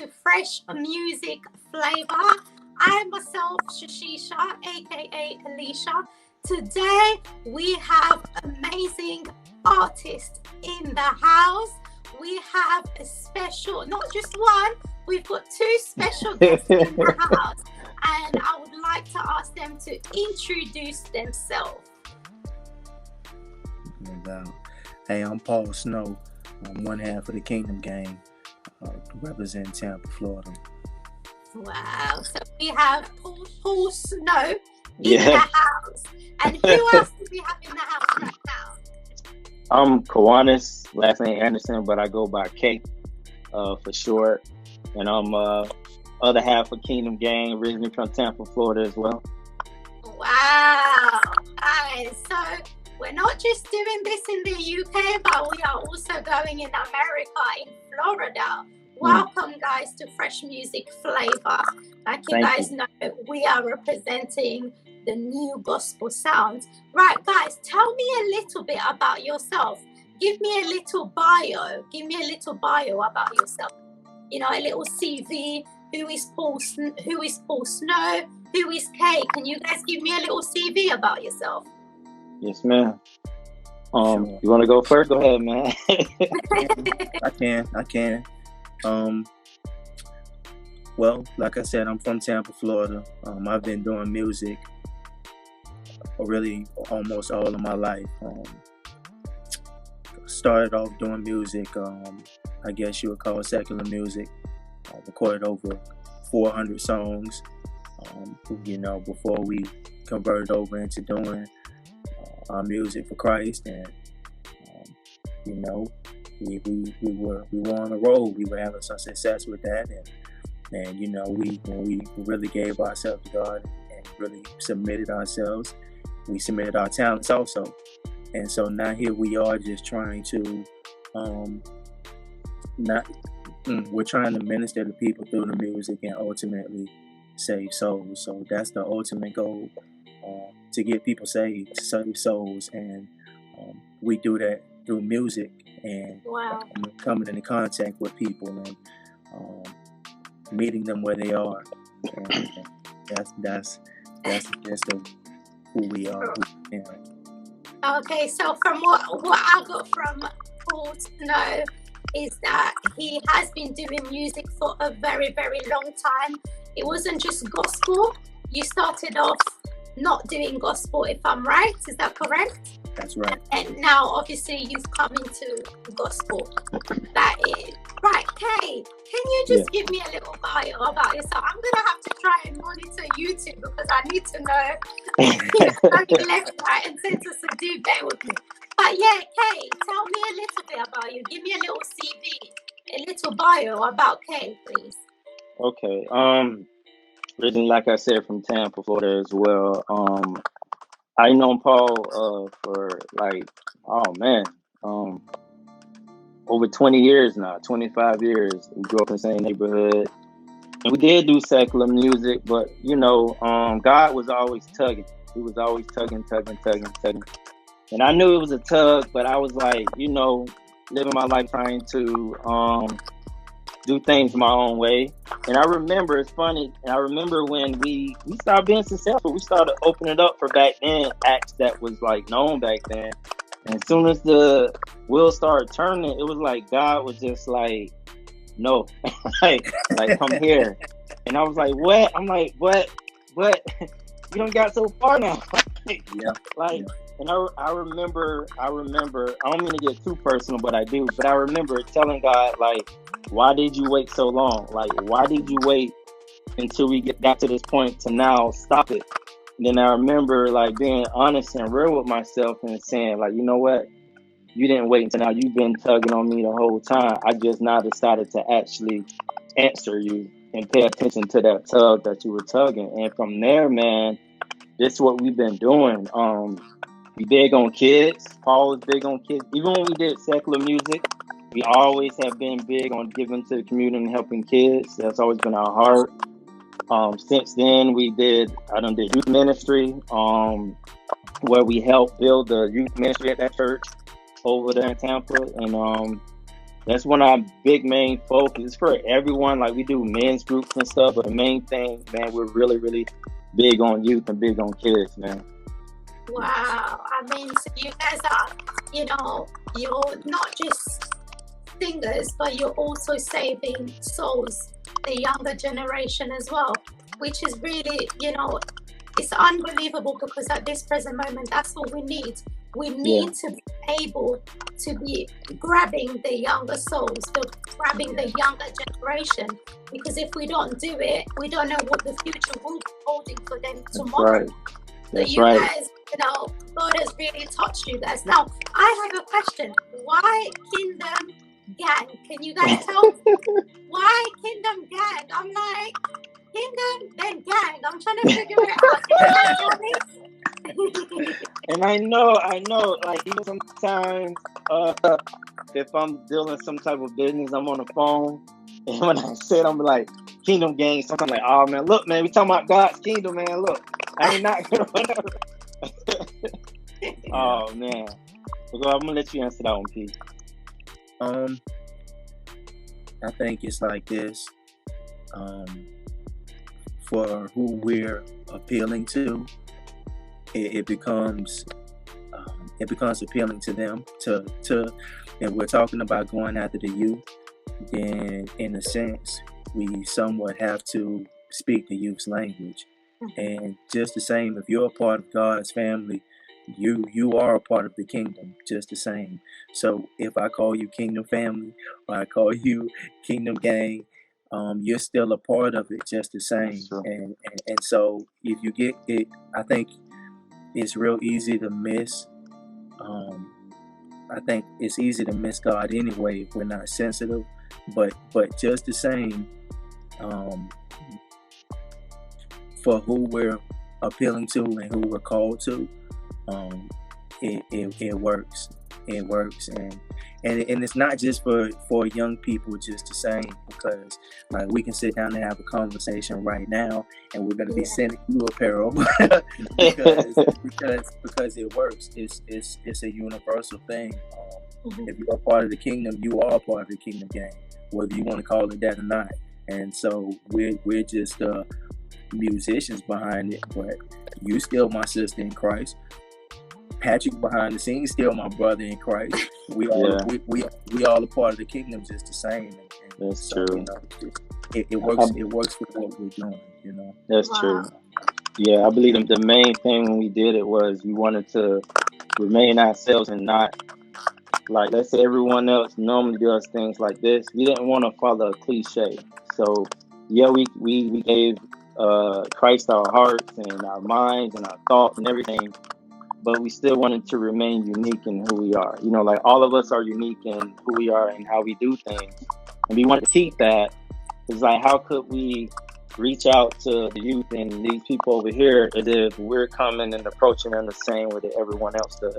to Fresh Music Flavor. I am myself, Shashisha, aka Alicia. Today we have amazing artists in the house. We have a special, not just one, we've got two special guests in the house. And I would like to ask them to introduce themselves. No doubt. Hey, I'm Paul Snow. I'm one half of the Kingdom Gang, representing Tampa, Florida. Wow. So we have Paul Snow in the house. And who else do we have in the house right now? I'm Kiwanis, last name Anderson, but I go by K for short. And I'm other half of Kingdom Gang, originally from Tampa, Florida as well. Wow. Guys, so we're not just doing this in the UK, but we are also going in America, in Florida. Welcome, guys, to Fresh Music Flavor. Like you guys know, we are representing the new gospel sounds. Right, guys, tell me a little bit about yourself. Give me a little bio. Give me a little bio about yourself. You know, a little CV. Who is Paul Snow? Who is Kay? Can you guys give me a little CV about yourself? Yes, ma'am. You want to go first? Go ahead, man. I can. Well, like I said, I'm from Tampa, Florida. I've been doing music really almost all of my life. Started off doing music, I guess you would call it secular music. Recorded over 400 songs, before we converted over into doing our music for Christ. And we were on a roll. We were having some success with that, and we really gave ourselves to God and really submitted ourselves. We submitted our talents also, and so now here we are, just trying to we're trying to minister to people through the music and ultimately save souls. So that's the ultimate goal, to get people saved, to save souls, and we do that through music and coming into contact with people and meeting them where they are. And that's just who we are. Okay, so from what I got from Paul Snow is that he has been doing music for a very, very long time. It wasn't just gospel. You started off not doing gospel, if I'm right. Is that correct? That's right. And now, obviously, you've come into gospel. That is right. Kay, can you just give me a little bio about yourself? I'm gonna have to try and monitor YouTube because I need to know left, right, and center. So do bear with me. But yeah, Kay, tell me a little bit about you. Give me a little CV, a little bio about Kay, please. Okay. Originally, like I said, from Tampa, Florida as well. I known Paul for over 20 years now, 25 years. We grew up in the same neighborhood. And we did do secular music, but, God was always tugging. He was always tugging. And I knew it was a tug, but I was like, living my life trying to do things my own way. And I remember, it's funny, and I remember when we started being successful, we started opening up for back then acts that was like known back then. And as soon as the wheels started turning, it was like God was just like, no, like come here. And I was like, what? I'm like, what? You don't got so far now. And I remember, I don't mean to get too personal, but I do. But I remember telling God, like, why did you wait so long? Like, why did you wait until we got to this point to now stop it? And then I remember, like, being honest and real with myself and saying, like, you know what? You didn't wait until now. You've been tugging on me the whole time. I just now decided to actually answer you and pay attention to that tug that you were tugging. And from there, man, this is what we've been doing. We big on kids. Paul was big on kids. Even when we did secular music, we always have been big on giving to the community and helping kids. That's always been our heart. Since then, I done did youth ministry, where we helped build the youth ministry at that church over there in Tampa. And That's one of our big main focus for everyone. Like, we do men's groups and stuff, but the main thing, man, we're really, really big on youth and big on kids, man. Wow. I mean, so you guys are, you know, you're not just singers, but you're also saving souls, the younger generation as well, which is really, you know, it's unbelievable, because at this present moment, that's what we need. We need to be able to be grabbing the younger souls, grabbing the younger generation, because if we don't do it, we don't know what the future will be holding for them tomorrow. That's so right. Guys, you know, God has really touched you guys. Now, I have a question. Why Kingdom Gang? Can you guys tell me? Why Kingdom Gang? I'm like, Kingdom, then gang. I'm trying to figure it out. Can you guys tell me? And I know, like, even sometimes, if I'm dealing some type of business, I'm on the phone, and when I said, I'm like, Kingdom Gang, sometimes like, oh man, look, man, we talking about God's kingdom, man, look, I ain't not gonna whatever. Oh man. So I'm gonna let you answer that one, Pete. I think it's like this. For who we're appealing to, it becomes appealing to them. If we're talking about going after the youth, then in a sense we somewhat have to speak the youth's language. And just the same, if you're a part of God's family, you are a part of the kingdom just the same. So if I call you Kingdom Family or I call you Kingdom Gang, you're still a part of it just the same. And so if you get it, I think it's real easy to miss. I think it's easy to miss God anyway if we're not sensitive. But just the same, for who we're appealing to and who we're called to, it works. It works, and it's not just for young people just the same, because like we can sit down and have a conversation right now and we're going to be sending you apparel because it works. It's a universal thing. If you're a part of the kingdom, you are a part of the Kingdom Gang, whether you want to call it that or not. And so we're just musicians behind it, but you still my sister in Christ. Patrick behind the scenes still my brother in Christ. We all we all a part of the kingdom just the same. And that's so, true. You know, it works. It works for what we're doing. You know. That's true. Yeah, I believe the main thing when we did it was we wanted to remain ourselves and not, like, let's say everyone else normally does things like this. We didn't want to follow a cliche. So yeah, we gave Christ our hearts and our minds and our thoughts and everything, but we still wanted to remain unique in who we are. You know, like, all of us are unique in who we are and how we do things, and we wanted to keep that. It's like, how could we reach out to the youth and these people over here as if we're coming and approaching them the same way that everyone else does?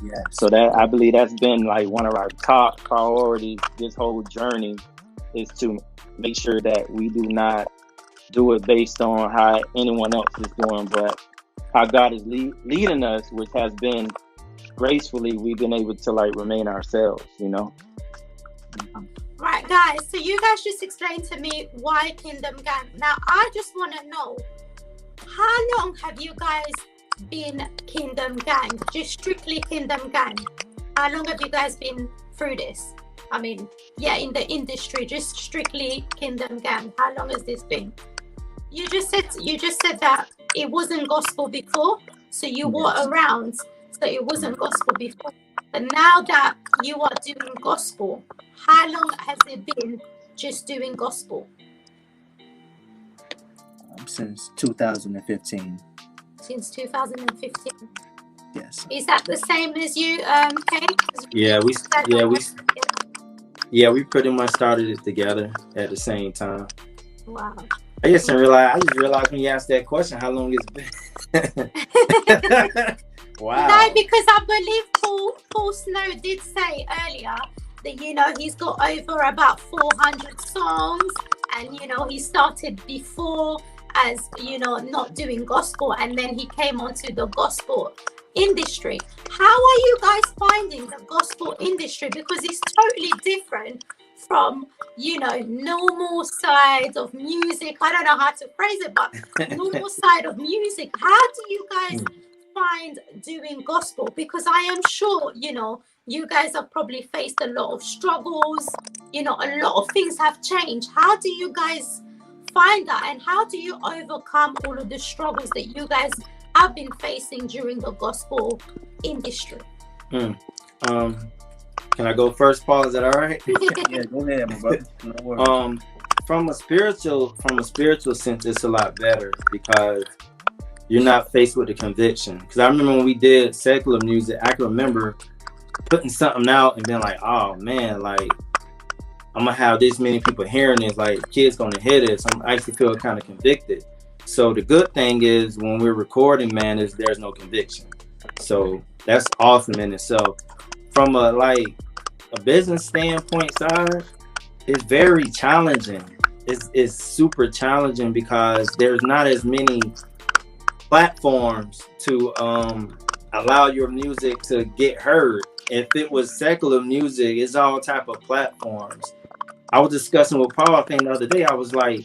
Yeah. So that, I believe that's been like one of our top priorities this whole journey, is to make sure that we do not do it based on how anyone else is doing, but how God is leading us, which has been gracefully, we've been able to like remain ourselves, you know? Right, guys, so you guys just explained to me why Kingdom Gang. Now, I just want to know, how long have you guys been Kingdom Gang? Just strictly Kingdom Gang. How long have you guys been through this? I mean, yeah, in the industry, just strictly Kingdom Gang. How long has this been? You just said that it wasn't gospel before, so you were around, so it wasn't gospel before. But now that you are doing gospel, how long has it been just doing gospel? Since 2015. Since 2015. Yes. Is that the same as you, Kay? We pretty much started it together at the same time. Wow. I just realized when you asked that question, how long it's been. Wow. No, because I believe Paul Snow did say earlier that, you know, he's got over about 400 songs, and, you know, he started before as, you know, not doing gospel, and then he came onto the gospel industry. How are you guys finding the gospel industry? Because it's totally different from, you know, normal side of music. I don't know how to phrase it, but normal side of music. How do you guys find doing gospel? Because I am sure, you know, you guys have probably faced a lot of struggles. You know, a lot of things have changed. How do you guys find that, and how do you overcome all of the struggles that you guys have been facing during the gospel industry? Can I go first, Paul? Is that all right? Yeah, go ahead, my brother. No worries. From a spiritual sense, it's a lot better because you're not faced with the conviction. Because I remember when we did secular music, I can remember putting something out and being like, oh man, like I'm gonna have this many people hearing this, like kids gonna hear this. I actually feel kind of convicted. So the good thing is when we're recording, man, is there's no conviction. So that's awesome in itself. From a business standpoint side, it's very challenging. It's super challenging because there's not as many platforms to allow your music to get heard. If it was secular music, it's all type of platforms. I was discussing with Paul, I think the other day, I was like,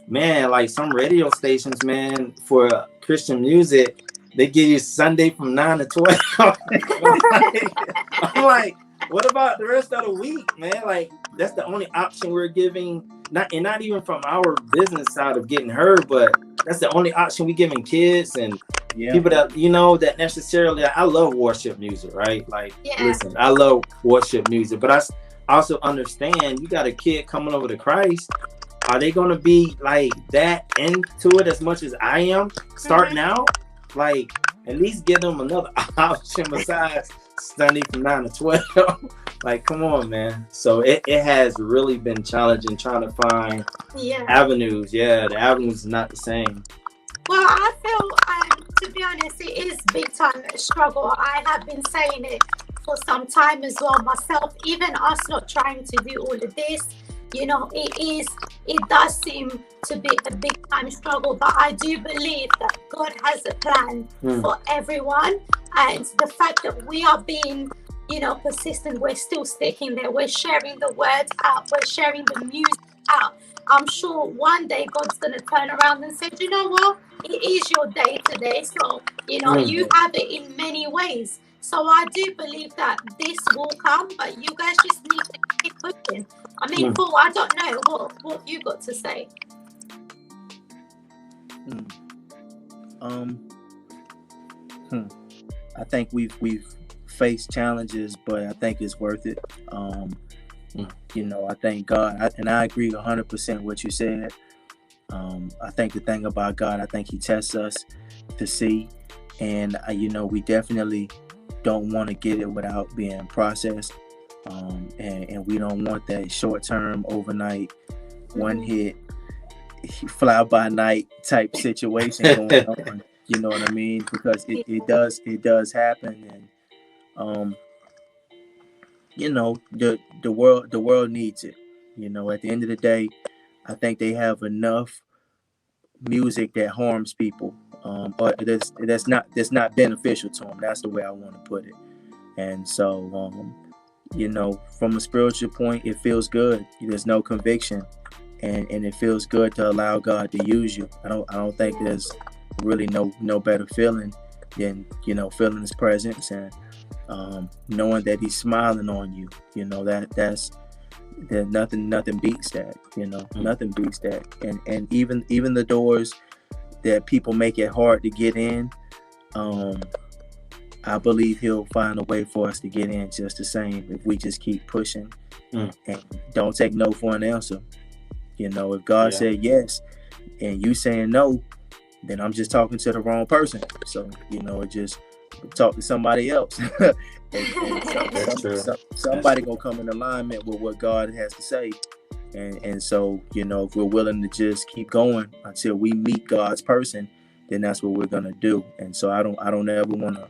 man, like some radio stations, man, for Christian music, they give you Sunday from 9 to 12. I'm like, what about the rest of the week, man? Like, that's the only option we're giving, not even from our business side of getting heard, but that's the only option we giving kids and people that, you know, that necessarily, I love worship music, right? Like, listen, I love worship music, but I also understand you got a kid coming over to Christ. Are they going to be like that into it as much as I am starting out? Like, at least give them another option besides Sunday from 9 to 12. Like, come on, man. So it has really been challenging trying to find avenues. Yeah, the avenues is not the same. Well, I feel, to be honest, it is big time struggle. I have been saying it for some time as well myself. Even us not trying to do all of this, you know, it does seem to be a big time struggle, but I do believe that God has a plan for everyone, and the fact that we are being, you know, persistent, we're still sticking there, we're sharing the word out, we're sharing the music out. I'm sure one day God's going to turn around and say, you know what, it is your day today, so, you know, you have it in many ways. So I do believe that this will come, but you guys just need to keep pushing. I mean, Paul, I don't know what you got to say. I think we've faced challenges, but I think it's worth it. You know, I thank God, and I agree 100% with what you said. I think the thing about God, I think He tests us to see, and you know, we definitely don't want to get it without being processed, and we don't want that short-term, overnight, one hit, fly by night type situation going on. You know what I mean? Because it does happen, and you know, the world needs it. You know, at the end of the day, I think they have enough music that harms people, but that's not beneficial to them. That's the way I want to put it. And so, you know, from a spiritual point, it feels good. There's no conviction, and it feels good to allow God to use you. I don't think there's really no better feeling than, you know, feeling His presence and knowing that He's smiling on you. You know, there's nothing beats that. You know, nothing beats that. And even the doors that people make it hard to get in, I believe He'll find a way for us to get in just the same if we just keep pushing and don't take no for an answer. You know, if God said yes and you saying no, then I'm just talking to the wrong person. So, you know, just talk to somebody else. Somebody gonna come in alignment with what God has to say. And so, you know, if we're willing to just keep going until we meet God's person, then that's what we're gonna do. And so I don't ever want to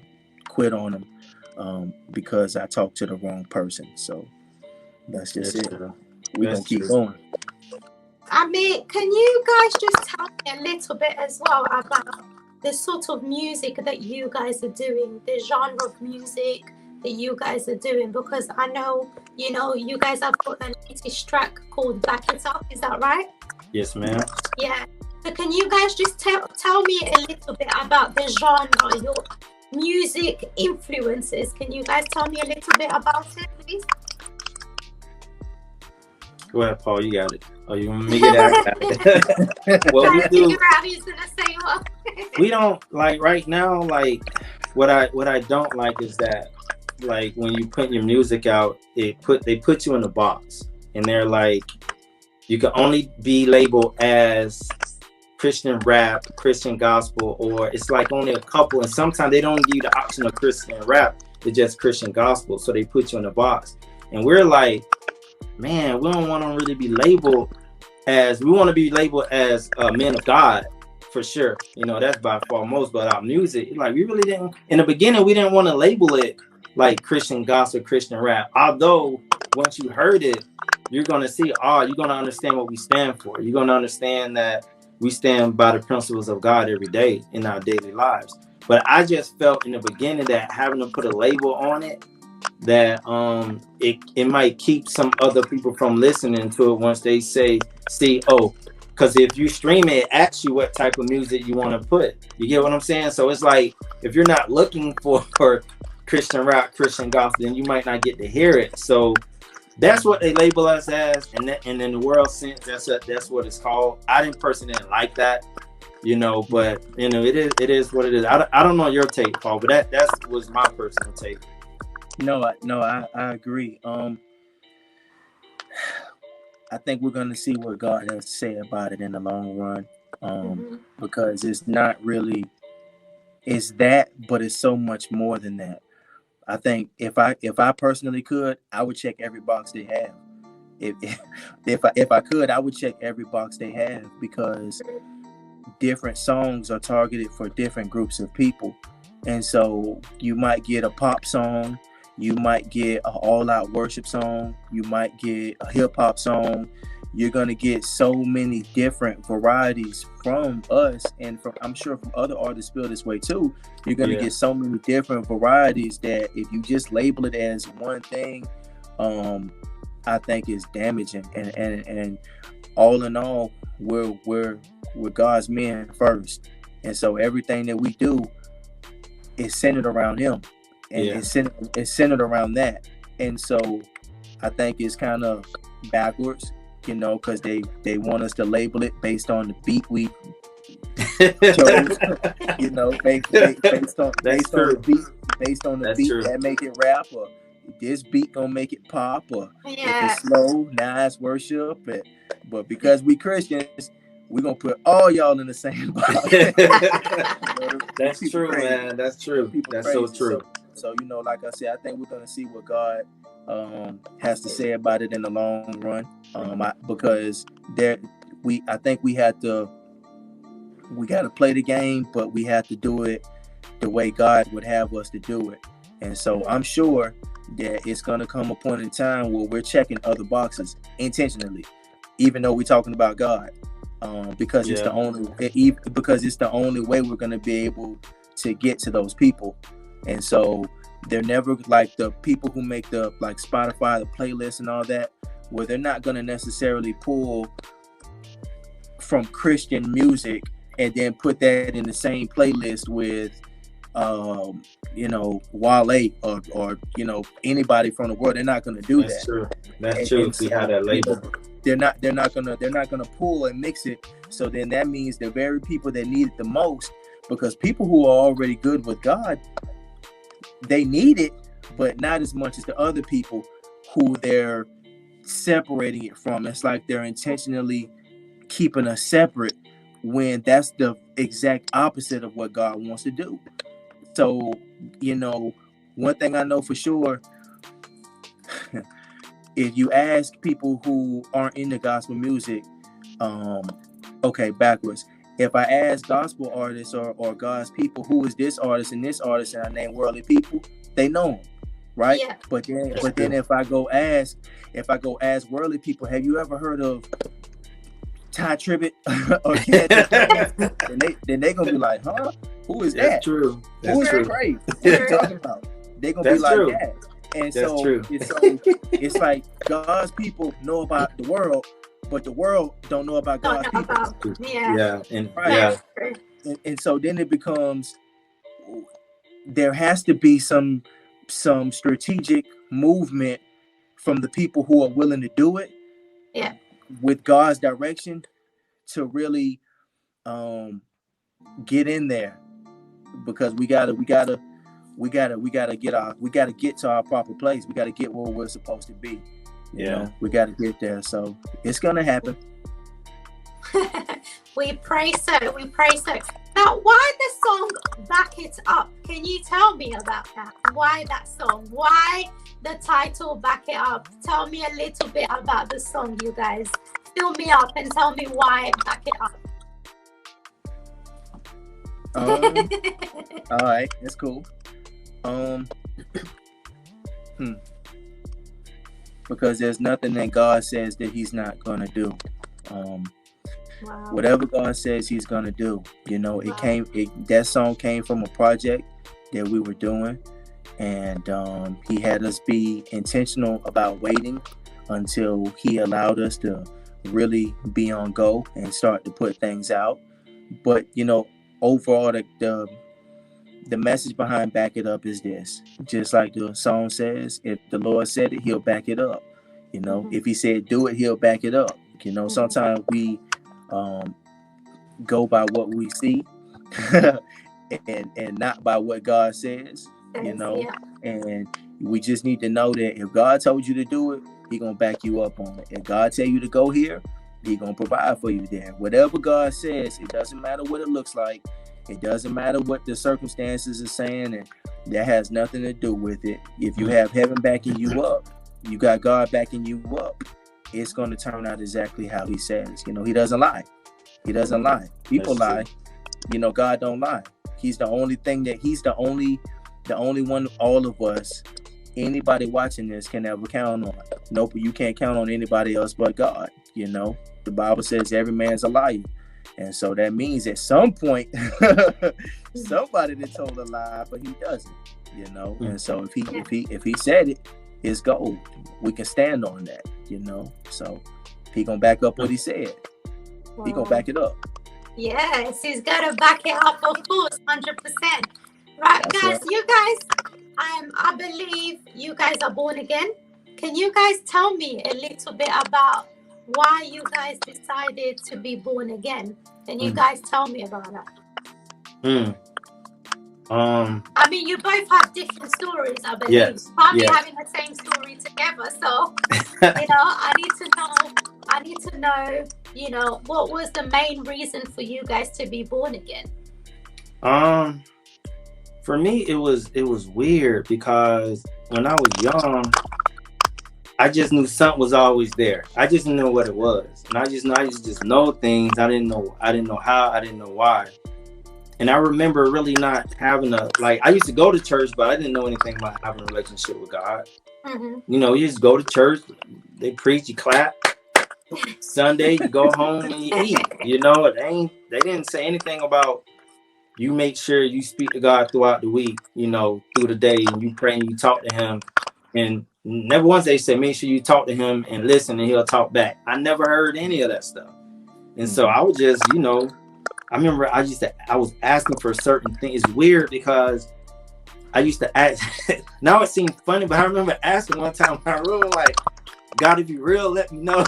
quit on Him because I talked to the wrong person. So that's just it. We're gonna keep going. I mean, can you guys just tell me a little bit as well about the sort of music that you guys are doing, the genre of music that you guys are doing? Because I know, you guys have got an latest track called Back It Up. Is that right? Yes, ma'am. Yeah. So can you guys just tell me a little bit about the genre, your music influences? Can you guys tell me a little bit about it, please? Go ahead, Paul. You got it. Oh, you want me to get it? Well, we do. He's gonna say what? We don't like right now. Like what I don't like is that, like, when you put your music out, they put you in a box, and they're like, you can only be labeled as Christian rap, Christian gospel, or it's like only a couple. And sometimes they don't give you the option of Christian rap. It's just Christian gospel. So they put you in a box, and we're like, man, we don't want to really be labeled as, we want to be labeled as men of God, for sure. That's by far most, but our music, like, we really didn't, in the beginning, we didn't want to label it like Christian gospel, Christian rap. Although, once you heard it, you're going to see, you're going to understand what we stand for. You're going to understand that we stand by the principles of God every day in our daily lives. But I just felt in the beginning that having to put a label on it, that it might keep some other people from listening to it once they see, because if you stream it asks you what type of music you want to put. You get what I'm saying? So it's like, if you're not looking for Christian rap, Christian gospel, then you might not get to hear it. So that's what they label us as, and in the world sense, that's what it's called. I personally didn't like that, but it is what it is. I don't know your take, Paul, but that was my personal take. No, I agree. I think we're gonna see what God has to say about it in the long run, because it's not really, it's that, but it's so much more than that. I think if I personally could, I would check every box they have. If I could, I would check every box they have, because different songs are targeted for different groups of people, and so you might get a pop song. You might get an all-out worship song. You might get a hip-hop song. You're going to get so many different varieties from us, and I'm sure from other artists feel this way too. You're going to get so many different varieties that if you just label it as one thing, I think is damaging. And all in all, we're God's men first. And so everything that we do is centered around him. And it's centered around that. And so I think it's kind of backwards, because they want us to label it based on the beat we chose, based on the beat that make it rap, or this beat gonna make it pop, or if it's slow, now it's worship. But because we Christians, we're gonna put all y'all in the same box. That's true, man. That's true. That's so true. So, like I said, I think we're going to see what God has to say about it in the long run. Because I think we got to play the game, but we have to do it the way God would have us to do it. And so I'm sure that it's going to come a point in time where we're checking other boxes intentionally, even though we're talking about God, because it's the only way we're going to be able to get to those people. And so they're never like the people who make the like Spotify, the playlist and all that, where they're not going to necessarily pull from Christian music and then put that in the same playlist with, Wale or anybody from the world. They're not going to do that. True. That's true. See how that label. They're not gonna pull and mix it. So then that means the very people that need it the most, because people who are already good with God, they need it, but not as much as the other people who they're separating it from. It's like they're intentionally keeping us separate when that's the exact opposite of what God wants to do. So, one thing I know for sure, if you ask people who aren't into gospel music, backwards. If I ask gospel artists or God's people, who is this artist and I name worldly people, they know them, right? Yeah. But then if I go ask worldly people, have you ever heard of Ty Tribbett or Candace, then they gonna be like, huh? Who is that? That's true. That's Who is true. that crazy? What are you talking about? They gonna That's be like true. that. And That's so, true. it's like God's people know about the world, but the world don't know about God's people. Yeah. And Right. And so then it becomes, there has to be some strategic movement from the people who are willing to do it. Yeah. With God's direction to really get in there, because we gotta get to our proper place. We gotta get where we're supposed to be. You know, we gotta get there. So it's gonna happen. We pray so. Now, why the song Back It Up? Can you tell me about that? Why that song? Why the title Back It Up? Tell me a little bit about the song, you guys. Fill me up and tell me why Back It Up. All right, that's cool. Because there's nothing that God says that He's not gonna do. Wow. Whatever God says He's gonna do, you know, that song came from a project that we were doing, and He had us be intentional about waiting until He allowed us to really be on go and start to put things out. But you know, overall, the message behind Back It Up is this: just like the song says, if the Lord said it, He'll back it up. You know, if He said do it, He'll back it up. You know, sometimes we go by what we see and not by what God says, you know. And we just need to know that if God told you to do it, He gonna back you up on it. If God tell you to go here, He gonna provide for you there. Whatever God says, it doesn't matter what it looks like. It doesn't matter what the circumstances are saying, and that has nothing to do with it. If you have heaven backing you up, you got God backing you up, it's going to turn out exactly how He says. You know, He doesn't lie. He doesn't lie. People lie. You know, God don't lie. He's the only one all of us, anybody watching this, can ever count on. Nope, you can't count on anybody else but God. You know, the Bible says every man's a liar. And so that means at some point somebody that told a lie, but he doesn't, you know. And so if he said it, it's gold. We can stand on that, you know. So He gonna back up what He said. He gonna back it up. Yes, He's gonna back it up, of course, 100%. Right, That's guys, right. you guys, I believe you guys are born again. Can you guys tell me a little bit about why you guys decided to be born again? Can you guys tell me about that? I mean, you both have different stories, I believe. Yes. Probably having the same story together. So, you know, I need to know, you know, what was the main reason for you guys to be born again? For me, it was weird because when I was young, I just knew something was always there. I just didn't know what it was, and I just know things. I didn't know how. I didn't know why. And I remember really not having I used to go to church, but I didn't know anything about having a relationship with God. You know, you just go to church, they preach, you clap. Sunday, you go home and you eat. You know, they didn't say anything about you make sure you speak to God throughout the week, you know, through the day, and you pray and you talk to Him. And never once they said, make sure you talk to Him and listen and He'll talk back. I never heard any of that stuff. And so I was just, you know, I remember I was asking for certain things. It's weird because I used to ask, now it seems funny, but I remember asking one time in my room, like, God, if you real, let me know.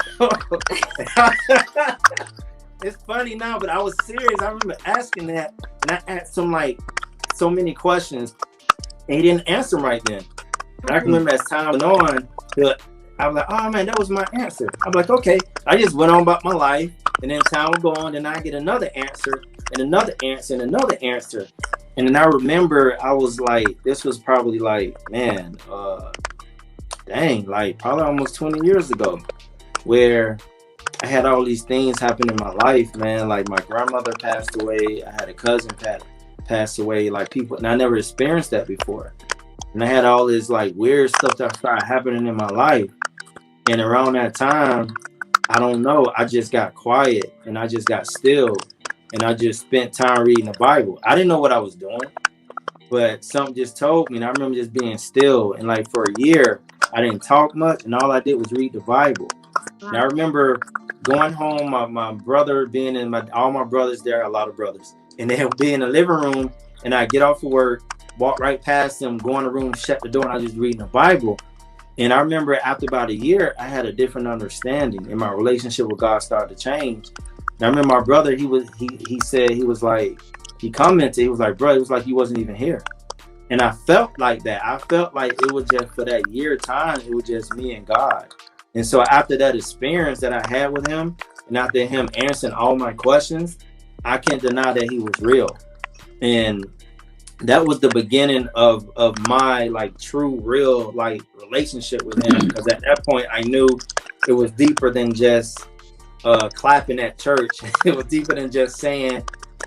It's funny now, but I was serious. I remember asking that, and I asked him like so many questions, and he didn't answer right then. And I remember as time went on, I was like, oh man, that was my answer. I'm like, okay. I just went on about my life, and then time would go on, and I get another answer, and another answer, and another answer. And then I remember I was like, this was probably like, man, like probably almost 20 years ago, where I had all these things happen in my life, man. Like my grandmother passed away. I had a cousin pass away, like people, and I never experienced that before. And I had all this like weird stuff that started happening in my life. And around that time, I don't know. I just got quiet and I just got still and I just spent time reading the Bible. I didn't know what I was doing, but something just told me. And I remember just being still. And like for a year, I didn't talk much. And all I did was read the Bible. And I remember going home, my brother being in all my brothers there, a lot of brothers. And they'll be in the living room and I get off of work, walk right past them, go in the room, shut the door, and I just reading the Bible. And I remember after about a year, I had a different understanding and my relationship with God started to change. And I remember my brother, he said, he was like, he commented, he was like, bro, it was like you wasn't even here. And I felt like that. I felt like it was just for that year time, it was just me and God. And so after that experience that I had with him, and after him answering all my questions, I can't deny that he was real. And that was the beginning of my like true, real like relationship with him. Because at that point, I knew it was deeper than just clapping at church. It was deeper than just saying,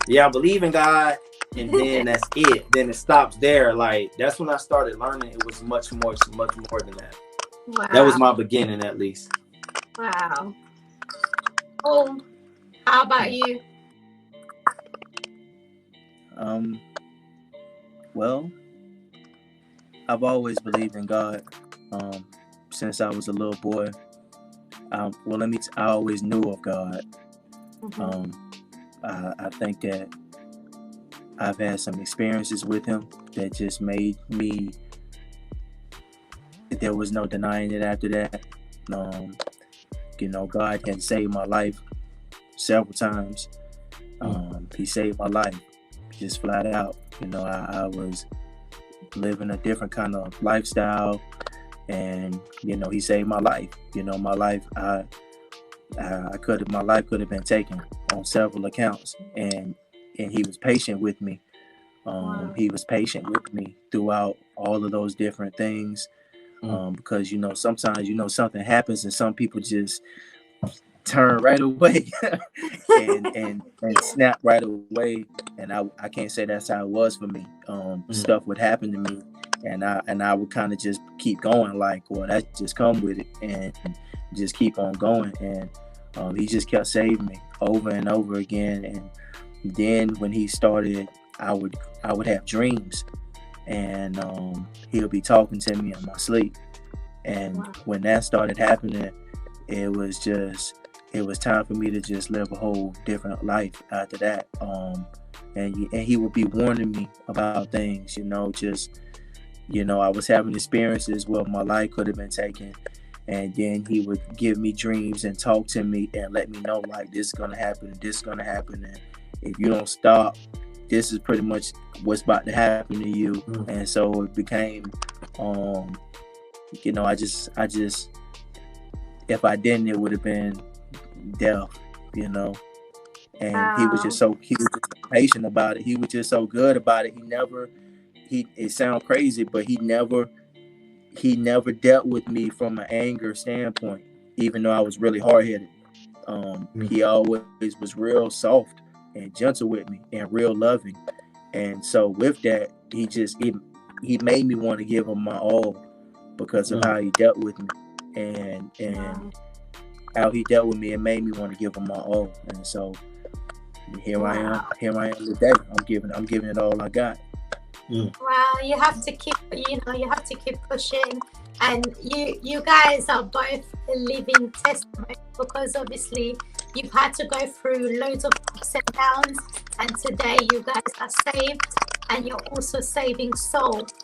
yeah, I believe in God. And then that's it. Then it stops there. Like, that's when I started learning it was much more than that. Wow. That was my beginning, at least. Wow. Oh, how about you? Well, I've always believed in God since I was a little boy. I always knew of God. I think that I've had some experiences with him that just made me, there was no denying it after that. God had saved my life several times. He saved my life just flat out. I was living a different kind of lifestyle, and he saved my life. My life could have been taken on several accounts, and he was patient with me. He was patient with me throughout all of those different things, because sometimes something happens and some people just turn right away and snap right away, and I can't say that's how it was for me. Stuff would happen to me, and I would kind of just keep going, like, well, that just come with it, and just keep on going. And he just kept saving me over and over again. And then when he started, I would have dreams, and he'll be talking to me in my sleep. And when that started happening, it was time for me to just live a whole different life after that. And he would be warning me about things, I was having experiences where my life could have been taken, and then he would give me dreams and talk to me and let me know, like, this is gonna happen, and if you don't stop, this is pretty much what's about to happen to you. And so it became, I just, if I didn't, it would have been death, And he was just so patient about it. He was just so good about it. It sounds crazy, but he never dealt with me from an anger standpoint, even though I was really hard-headed. He always was real soft and gentle with me and real loving. And so with that, he made me want to give him my all because of how he dealt with me, and how he dealt with me, and made me want to give him my all. And so here I am today. I'm giving it all I got. Well, you have to keep pushing, and you guys are both a living testimony, because obviously you've had to go through loads of ups and downs, and today you guys are saved, and you're also saving souls.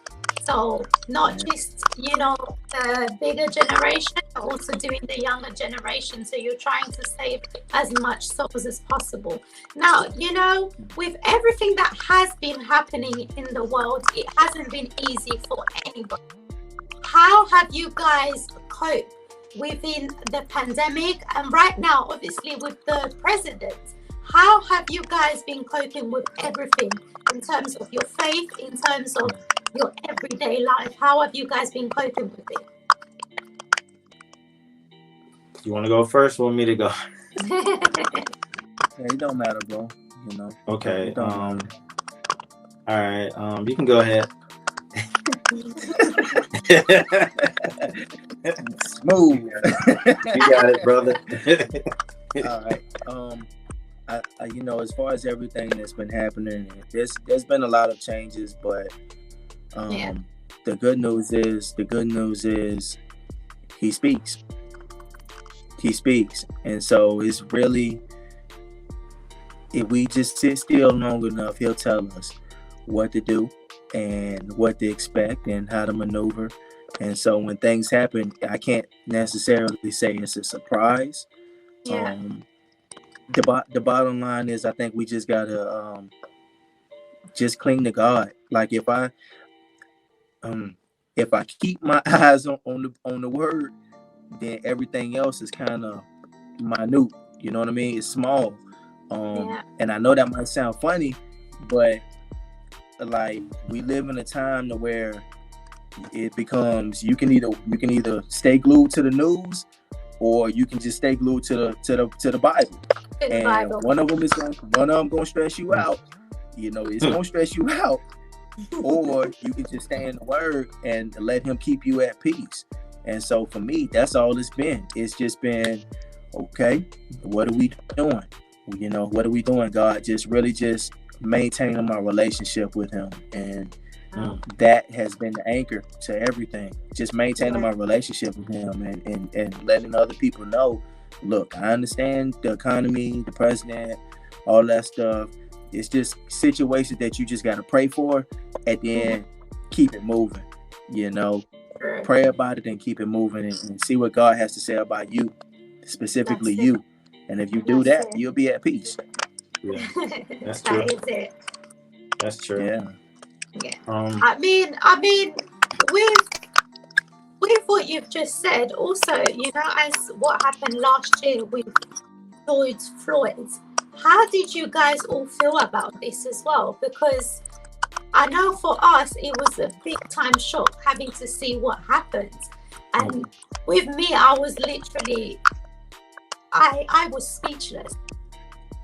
So not just, the bigger generation, but also doing the younger generation. So you're trying to save as much souls as possible. Now, with everything that has been happening in the world, it hasn't been easy for anybody. How have you guys coped within the pandemic? And right now, obviously, with the president, how have you guys been coping with everything in terms of your faith, in terms of your everyday life? How have you guys been coping with it? You want to go first or want me to go? It don't matter, bro. Okay. All right. You can go ahead. Smooth. You got it, brother. All right. You know, as far as everything that's been happening, there's been a lot of changes, but the good news is he speaks. He speaks, and so it's really, if we just sit still long enough, he'll tell us what to do and what to expect and how to maneuver. And so when things happen, I can't necessarily say it's a surprise. Yeah. The bottom line is, I think we just gotta just cling to God. Like if I keep my eyes on the word, then everything else is kind of minute. You know what I mean? It's small. And I know that might sound funny, but like we live in a time to where it becomes you can either stay glued to the news, or you can just stay glued to the Bible. And one of them gonna stress you out. You know, it's gonna stress you out. Or you can just stay in the word and let him keep you at peace. And so for me, that's all it's been. It's just been, okay, what are we doing? You know, what are we doing, God? Just really just maintaining my relationship with him. And that has been the anchor to everything. Just maintaining my relationship with him and letting other people know, look, I understand the economy, the president, all that stuff. It's just situations that you just got to pray for, and then keep it moving. You know, pray about it and keep it moving, and see what God has to say about you, specifically you. And if you do that, you'll be at peace. Yeah, that's true. That is it. That's true. Yeah. Yeah. I mean, with what you've just said, also, you know, as what happened last year with George Floyd, how did you guys all feel about this as well? Because I know for us, it was a big time shock having to see what happened. And with me, I was literally, I was speechless.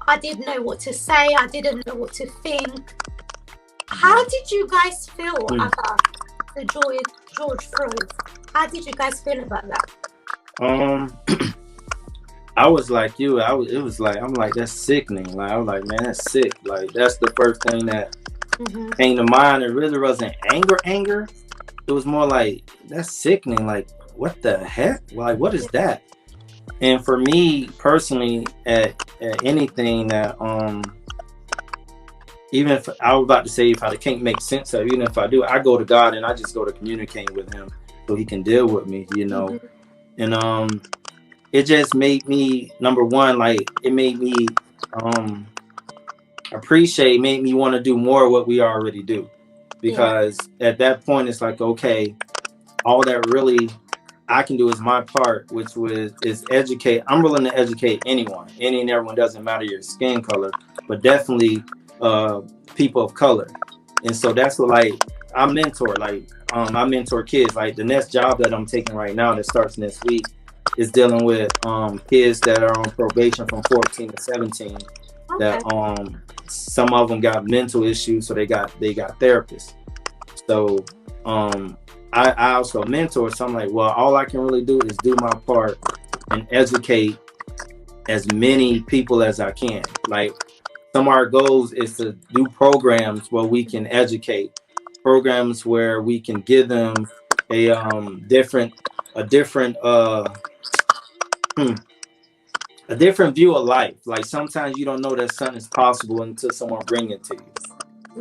I didn't know what to say. I didn't know what to think. How did you guys feel about the George Floyd? How did you guys feel about that? I was like you. I'm like, that's sickening. Like, I was like, man, that's sick. Like, that's the first thing that came to mind. It really wasn't anger. It was more like, that's sickening. Like, what the heck? Like, what is that? And for me personally, at anything that even if I was about to say, if I can't make sense of it, even if I do, I go to God and I just go to communicate with him so he can deal with me, you know. And it just made me, number one, like, it made me made me want to do more of what we already do. Because at that point, it's like, okay, all that really I can do is my part, which is educate. I'm willing to educate anyone. Any and everyone, doesn't matter your skin color, but definitely people of color. And so that's what, like, I mentor. Like, I mentor kids. Like, the next job that I'm taking right now that starts next week is dealing with kids that are on probation from 14 to 17. That some of them got mental issues, so they got therapists. So I also mentor, so I'm like, well, all I can really do is do my part and educate as many people as I can. Like, some of our goals is to do programs where we can educate, programs where we can give them a different view of life. Like, sometimes you don't know that something's possible until someone brings it to you.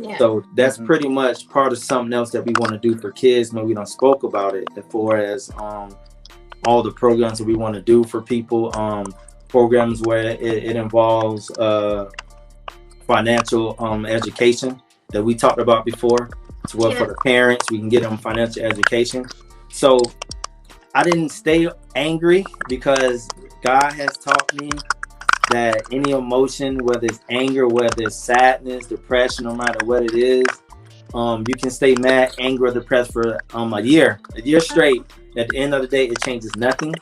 Yeah. So that's pretty much part of something else that we want to do for kids. Maybe we don't spoke about it as far as all the programs that we want to do for people. Programs where it involves financial education that we talked about before. So, well, for the parents, we can get them financial education. So I didn't stay angry, because God has taught me that any emotion, whether it's anger, whether it's sadness, depression, no matter what it is, you can stay mad, angry, or depressed for a year straight. At the end of the day, it changes nothing.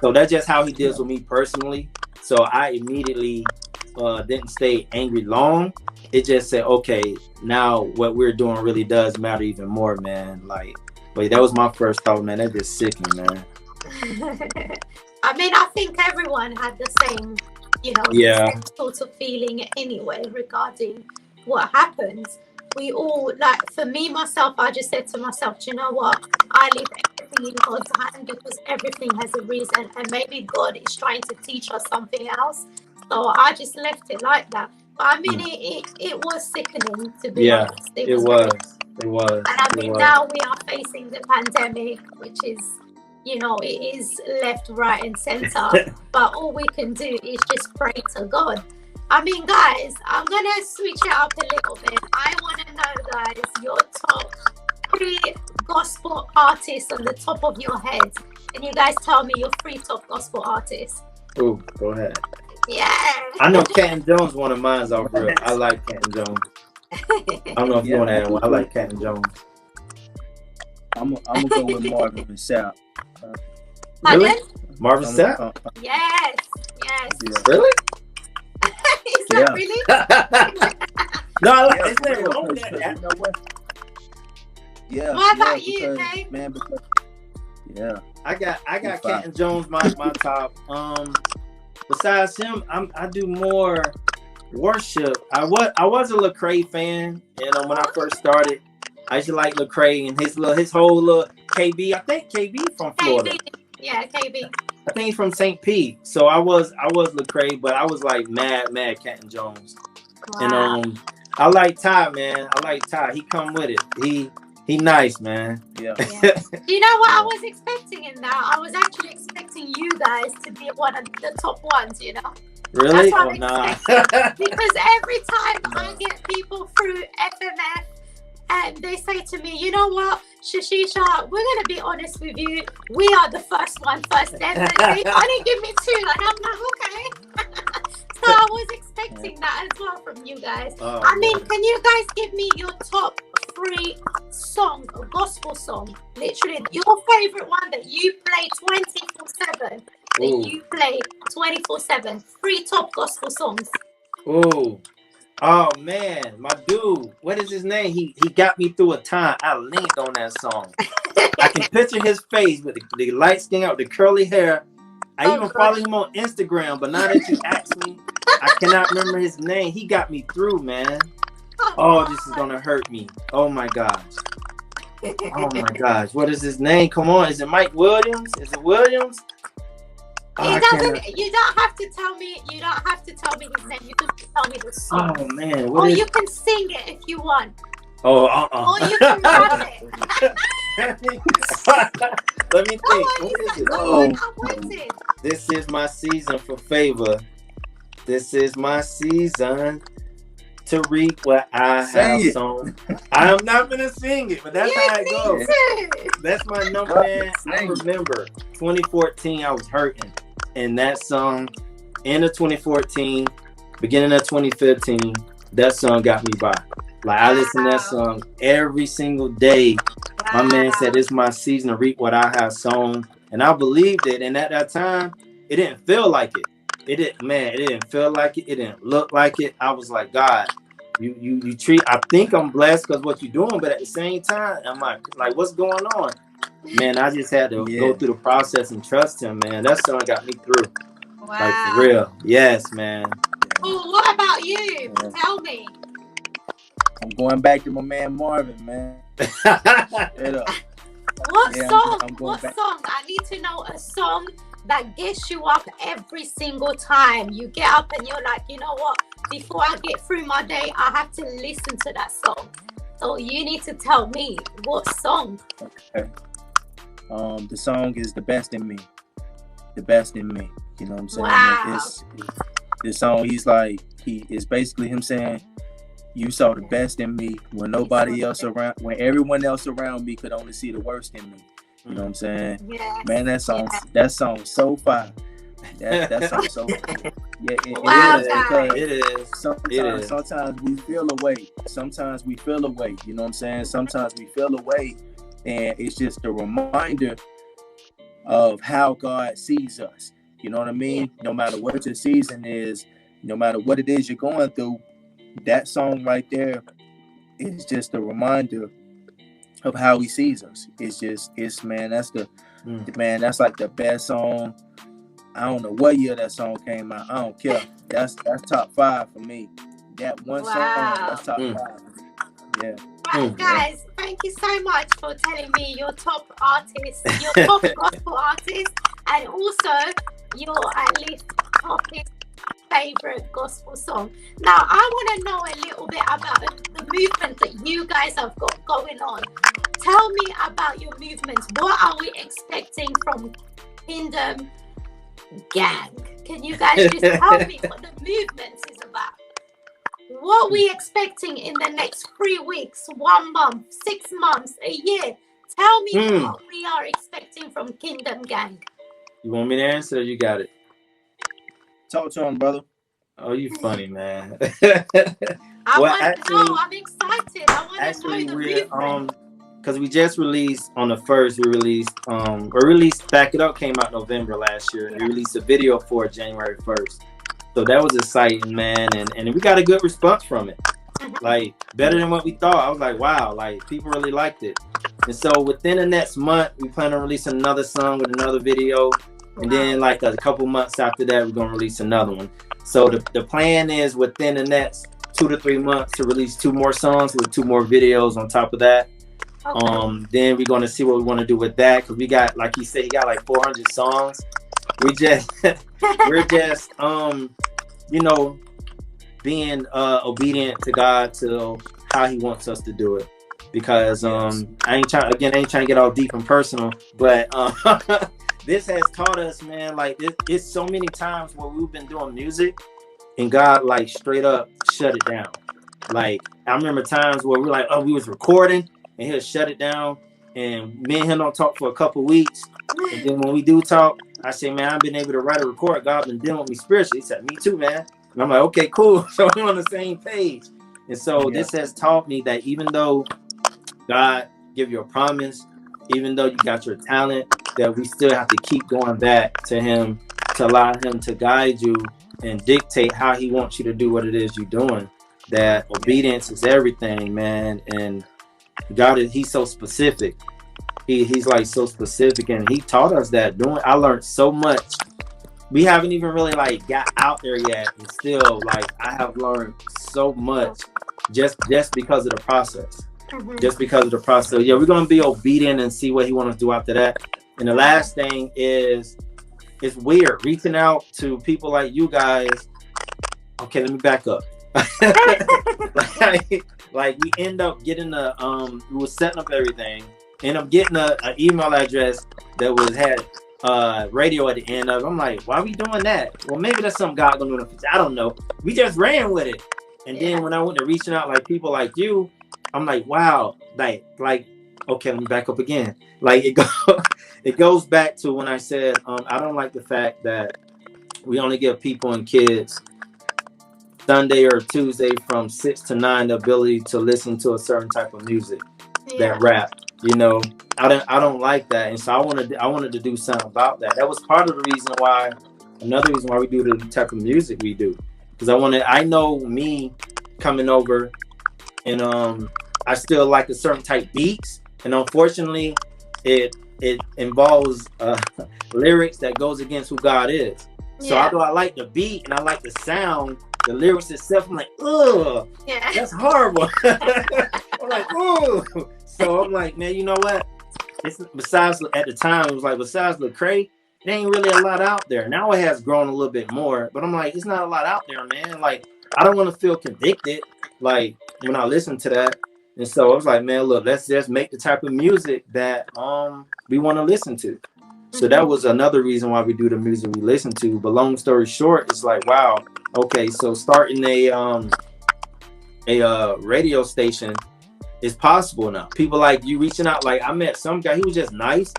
So that's just how he deals with me personally. So I immediately didn't stay angry long. It just said, okay, now what we're doing really does matter even more, man. Like, but that was my first thought, man. That just sickening, man. I mean, I think everyone had the same, Yeah. same sort of feeling anyway regarding what happened. We all, like, for me, myself, I just said to myself, do you know what? I leave everything in God's hand because everything has a reason, and maybe God is trying to teach us something else. So I just left it like that. But I mean, it was sickening, to be Yeah, honest. it was. It was. And I It mean, was. now we are facing the pandemic, which is, it is left, right, and center. But all we can do is just pray to God. I mean, guys, I'm going to switch it up a little bit. I want to know, guys, your top 3 gospel artists on the top of your head. And you guys tell me your 3 top gospel artists. Ooh, go ahead. Yeah. I know Canton Jones, one of mine's off real. I like Canton Jones. I don't know if you want to add one. I like Canton Jones. I'm gonna go with Marvin Sapp. Really? Pardon? Marvin Sapp? Yes. Yeah. Really? Is that really? No, I like Yeah, it's never wrong with because that. you know what? Yeah. What about you, because, Dave? man? Because, yeah. I got Canton Jones my top. Besides him, I do more worship. I was a Lecrae fan, and when I first started, I used to like Lecrae and his whole little KB. I think KB from Florida. KB. Yeah, KB. I think he's from St. Pete. So I was Lecrae, but I was like mad Canton Jones. Wow. And I like Ty, man. I like Ty. He come with it. He nice, man. Yeah. Do you know what I was expecting in that? I was actually expecting you guys to be one of the top ones, Really? That's what Oh, I'm nah. Because every time I get people through FMF and they say to me, you know what, Shashisha, we're going to be honest with you. We are the first one, definitely. Only give me 2. And I'm like, okay. So I was expecting that as well from you guys. Oh, I mean, can you guys give me your top 3 song, a gospel song? Literally, your favorite one that you play 24/7. That you play 24/7. 3 top gospel songs. Ooh. Oh man, my dude. What is his name? He got me through a time. I leaned on that song. I can picture his face with the light skin out, the curly hair. I even follow him on Instagram, but now that you ask me, I cannot remember his name. He got me through, man. Oh, this is gonna hurt me. Oh my gosh. Oh my gosh. What is his name? Come on. Is it Mike Williams? Is it Williams? You don't have to tell me. You don't have to tell me his name. You can tell me the song. Oh man. You can sing it if you want. Oh, Or you can rap it. Let me think. What is it? I'm waiting. This is my season for favor. This is my season to reap what I have sown. I'm not gonna sing it, but that's how it goes. That's my number one. I remember 2014, I was hurting, and that song, end of 2014, beginning of 2015, that song got me by. Like I listen to that song every single day. My man said, "It's my season to reap what I have sown," and I believed it. And at that time, it didn't feel like it. It didn't feel like it. It didn't look like it. I was like, God, you treat. I think I'm blessed because what you're doing, but at the same time, I'm like, what's going on? Man, I just had to go through the process and trust him. Man, that song got me through. Wow. Like for real. Yes, man. Oh, what about you? Tell me. I'm going back to my man Marvin, man. What song? What song? I need to know a song that gets you up every single time. You get up and you're like, you know what? Before I get through my day, I have to listen to that song. So you need to tell me what song. Okay. The song is "The Best in Me." The Best in Me. You know what I'm saying? Wow. This song, he is basically him saying, "You saw the best in me when nobody else around, when everyone else around me could only see the worst in me." You know what I'm saying? Yes. Man, that song so fire. That song so fire. Yeah, it is. Sometimes we feel away. Sometimes we feel away. You know what I'm saying? Sometimes we feel away, and it's just a reminder of how God sees us. You know what I mean? No matter what your season is, no matter what it is you're going through, that song right there is just a reminder of how he sees us. It's man, that's Man, that's like the best song. I don't know what year that song came out. I don't care. That's top 5 for me. That one song, that's top 5. Yeah. Right, guys, thank you so much for telling me your top artist, your top gospel artist, and also your at least top favorite gospel song. Now, I want to know a little bit about the movement that you guys have got going on. Tell me about your movements. What are we expecting from Kingdom Gang? Can you guys just tell me what the movement is about? What are we expecting in the next 3 weeks, 1 month, 6 months, a year? Tell me what we are expecting from Kingdom Gang. You want me to answer? You got it. Talk to him, brother. Oh, you funny, man. I want to know. I'm excited. I want to know the movement. Because we just released on the 1st, we released Back It Up came out November last year. And we released a video for it January 1st. So that was exciting, man. And we got a good response from it. Like, better than what we thought. I was like, wow, like, people really liked it. And so within the next month, we plan on releasing another song with another video. And then like a couple months after that, we're going to release another one. So the plan is within the next 2 to 3 months to release 2 more songs with 2 more videos on top of that. Okay. Then we're going to see what we want to do with that. Because we got, like he said, he got like 400 songs. We're just, you know, being obedient to God to how he wants us to do it. Because I ain't trying to get all deep and personal, but this has taught us, man, like it's so many times where we've been doing music and God like straight up shut it down. Like I remember times where we're like, oh, we was recording and he'll shut it down and me and him don't talk for a couple weeks. And then when we do talk, I say, man, I've been able to write a record. God been dealing with me spiritually. He said, me too, man. And I'm like, okay, cool. So we're on the same page. And so this has taught me that even though God give you a promise, even though you got your talent, that we still have to keep going back to him to allow him to guide you and dictate how he wants you to do what it is you're doing. That obedience is everything, man. And God, he's so specific. He's like so specific, and he taught us that. I learned so much. We haven't even really like got out there yet, and still like I have learned so much just because of the process. Just because of the process. Yeah, we're gonna be obedient and see what he wants to do after that. And the last thing is, it's weird reaching out to people like you guys. Okay, let me back up. like we end up getting we were setting up everything. End up getting an email address that had radio at the end of it. I'm like, why are we doing that? Well, maybe that's something God gonna do in the future. I don't know. We just ran with it. And then when I went to reaching out like people like you, I'm like, wow, like, okay, let me back up again. Like it goes back to when I said, I don't like the fact that we only give people and kids Sunday or Tuesday from 6 to 9 the ability to listen to a certain type of music, that rap. You know, I don't like that, and so I wanted to do something about that. That was part of the reason why, another reason why we do the type of music we do, because I know me coming over, and I still like a certain type beats, and unfortunately, it involves lyrics that goes against who God is. So although I like the beat and I like the sound, the lyrics itself, I'm like, ugh, that's horrible. I'm like, ooh. So I'm like, man, you know what? Besides, at the time, it was like, besides Lecrae, there ain't really a lot out there. Now it has grown a little bit more, but I'm like, it's not a lot out there, man. Like, I don't want to feel convicted, like, when I listen to that. And so I was like, man, look, let's just make the type of music that we want to listen to. So that was another reason why we do the music we listen to. But long story short, it's like, wow, okay, so starting a radio station is possible now. People like you reaching out, like I met some guy, he was just nice.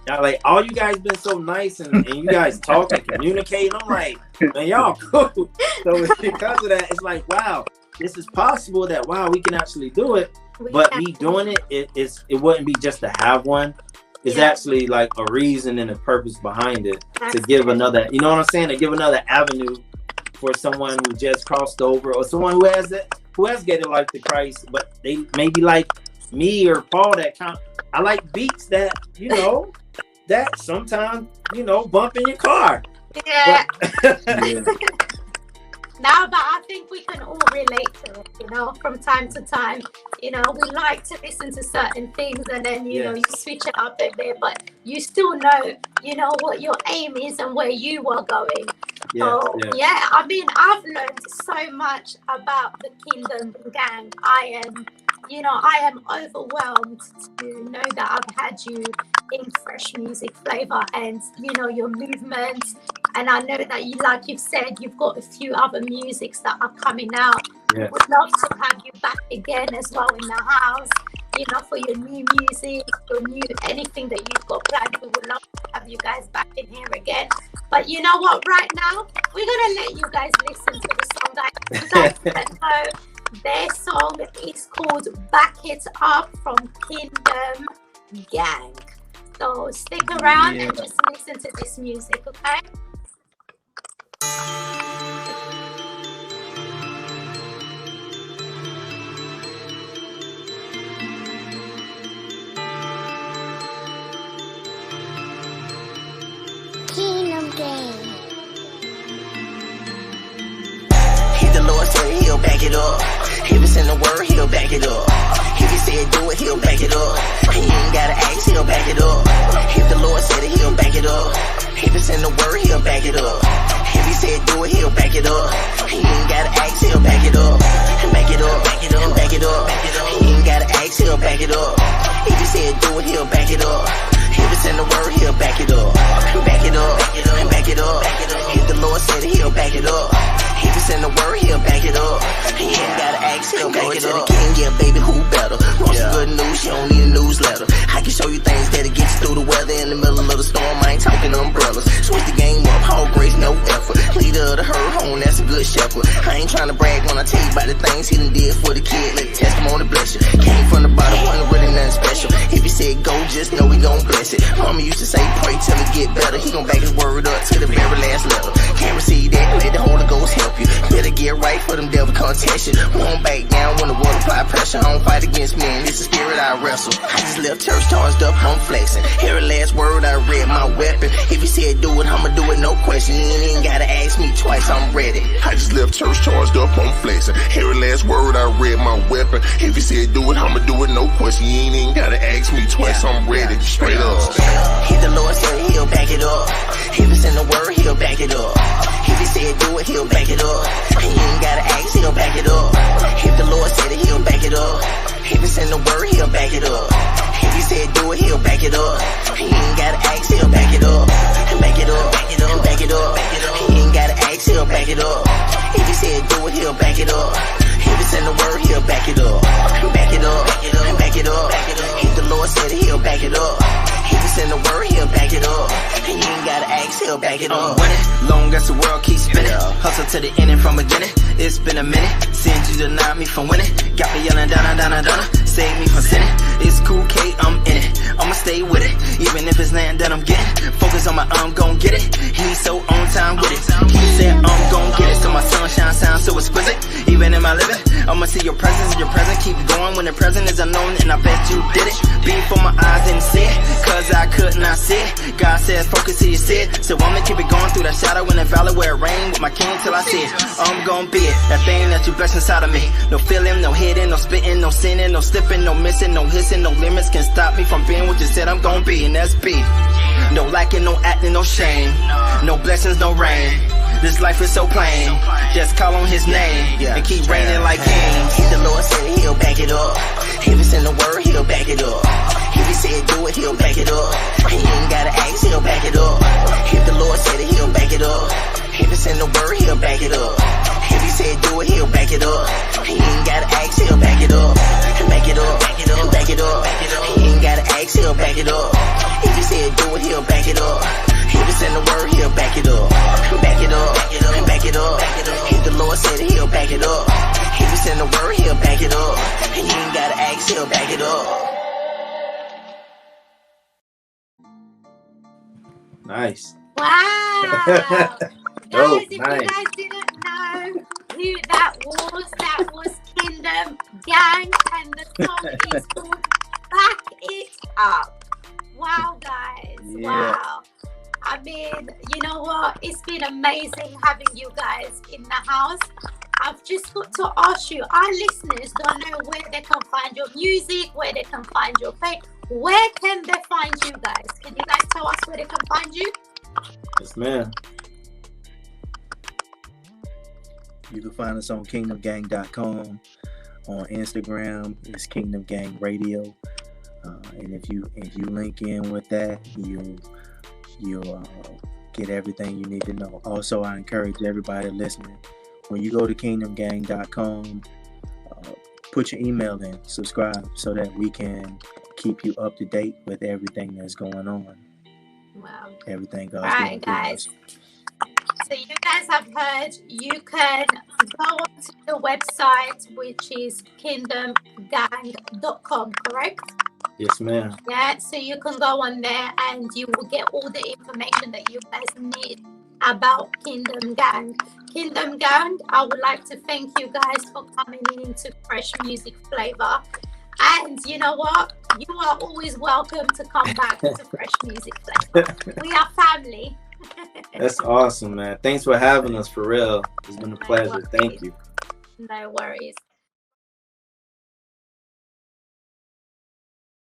Like, all you guys been so nice and you guys talk and communicate. And I'm like, man, y'all cool. So because of that, it's like, wow, this is possible that, wow, we can actually do it. But me doing it wouldn't be just to have one. It's actually like a reason and a purpose behind it to give another, you know what I'm saying? To give another avenue for someone who just crossed over, or someone who has given life to Christ, but they maybe like me or Paul I like beats that, you know, that sometimes, you know, bump in your car. Yeah. Yeah. No, but I think we can all relate to it, you know, from time to time. You know, we like to listen to certain things and then, you know, you switch it up a bit, but you still know, you know, what your aim is and where you are going. So, yeah, I mean, I've learned so much about the Kingdom Gang. I am overwhelmed to know that I've had you in Fresh Music Flavor and, you know, your movement. And I know that you, like you've said, you've got a few other musics that are coming out. Yes. Would love to have you back again as well in the house, you know, for your new music, anything that you've got planned. We would love to have you guys back in here again. But you know what, right now, we're going to let you guys listen to the song that you guys don't know. Their song is called Back It Up from Kingdom Gang. So stick around and just listen to this music, okay? Kingdom Gang. If the Lord said he'll back it up, if it's in the word, he'll back it up. If he said do it, he'll back it up. He ain't gotta ask, he'll back it up. If the Lord said it, he'll back it up. If it's in the word, he'll back it up. If he said do it, he'll back it up. He ain't gotta ask, he'll back it up. And back it up, back it up, back it up. He ain't gotta ask, he'll back it up. If he said do it, he'll back it up. If it's in the word, he'll back it up. And back it up, and back it up. If the Lord said it, he'll back it up. If it's in the word, he'll back it up. He ain't gotta ask, he'll back it up. King, yeah, baby, who better? Want some good news, you don't need a newsletter. I can show you things that'll get you through the weather. In the middle of the storm, I ain't talking umbrellas. Switch the game up, all grace, no effort. Leader of the herd home, that's a good shepherd. I ain't trying to brag when I tell you about the things he done did for the kid. Let the testimony bless you. Came from the bottom, wasn't really nothing special. If he said go, just know he gon' bless it. Mama used to say pray till it get better. He gon' back his word up to the very last letter. Can't receive that, let the Holy Ghost help you. Better get right for them devil can't test you. Won't back down when the water apply pressure. I don't fight against men, it's the spirit I wrestle. I just left church charged up, I'm flexing. Every last word I read, my weapon. If he said do it, I'ma do it, no question. You ain't gotta ask me twice, I'm ready. I just left church charged up, I'm flexing. Every last word I read, my weapon. If he said do it, I'ma do it, no question. You ain't gotta ask me twice, I'm ready. Straight up. If the Lord said he'll back it up. If it's in the word, he'll back it up. If he said do it, he'll back it up. He ain't gotta ask, he'll back it up. If the Lord said it, he'll back it up. If it's in the word, he'll back it up. If he said do it, he'll back it up. He ain't gotta ask, he'll back it up. And back it up, back it up, back it up. He ain't gotta ask, he'll back it up. If he said do it, he'll back it up. If it's in the word, he'll back it up. And back it up, and back it up. If the Lord said it, he'll back it up. If it's in the word, he'll back it up. And you ain't gotta ask, he'll back it up. Long as the world keeps spinning, hustle to the ending from beginning. It's been a minute since you denied me from winning. Got me yelling down, save me from sinning. It's cool, K, I'm in it. I'ma stay with it, even if it's land that I'm getting. Focus on my I'm gon' get it. He's so on time with it. He said I'm gon' get it, so my sunshine sounds so exquisite. Even in my living, I'ma see your presence and your present. Keep going when the present is unknown, and I bet you did it. Before my eyes didn't see it, cause I could not see it. God says focus till you see it, so I'ma keep it going through that shadow in the valley where it rain with my king till I see it. I'm gon' be it, that thing that you bless inside of me. No feeling, no hitting, no spitting, no sinning, no slipping, no missing, no hissing, no limits can stop me from being what you said I'm gon' be, and that's B. No lacking, no acting, no shame, no blessings, no rain. This life is so plain, just call on his name and keep reigning like kings. If the Lord said he'll back it up. If it's in the word, he'll back it up. If he said do it, he'll back it up. He ain't gotta ask, he'll back it up. If the Lord said it, he'll back it up. If it's in the word, he'll back it up. If he said do it, he'll back it up. He ain't gotta ask, he'll back it up. And back it up, and back it up. He ain't gotta ask, he'll back it up. If he said do it, he'll back it up. If it's in the word, he'll back it up. Back it up, and back it up. If the Lord said it, he'll back it up. If it's in the word, he'll back it up. And you ain't gotta ask, he'll back it up. Nice. Wow. Guys, Oh, if nice. you guys didn't know who that was Kingdom Gang, and the song is called Back It Up. Wow, guys. Yeah. Wow. it's been amazing having you guys in the house. I've just got to ask you, our listeners don't know where they can find your music, where they can find your page. Where can they find you guys? Can you guys tell us where they can find you? Yes, ma'am. You can find us on kingdomgang.com. On Instagram, it's Kingdom Gang Radio. And if you link in with that, you'll get everything you need to know. Also, I encourage everybody listening, when you go to kingdomgang.com, put your email in, subscribe, so that we can keep you up to date with everything that's going on. Wow. Everything goes. All right, guys. So you guys have heard, you can go onto the website, which is kingdomgang.com, correct? Yes, ma'am. Yeah, so you can go on there and you will get all the information that you guys need about Kingdom Gang. Kingdom Gang, I would like to thank you guys for coming into Fresh Music Flavor. And you know what? You are always welcome to come back to Fresh Music Flavor. We are family. That's awesome, man. Thanks for having us, for real. It's been a pleasure. Thank you. No worries.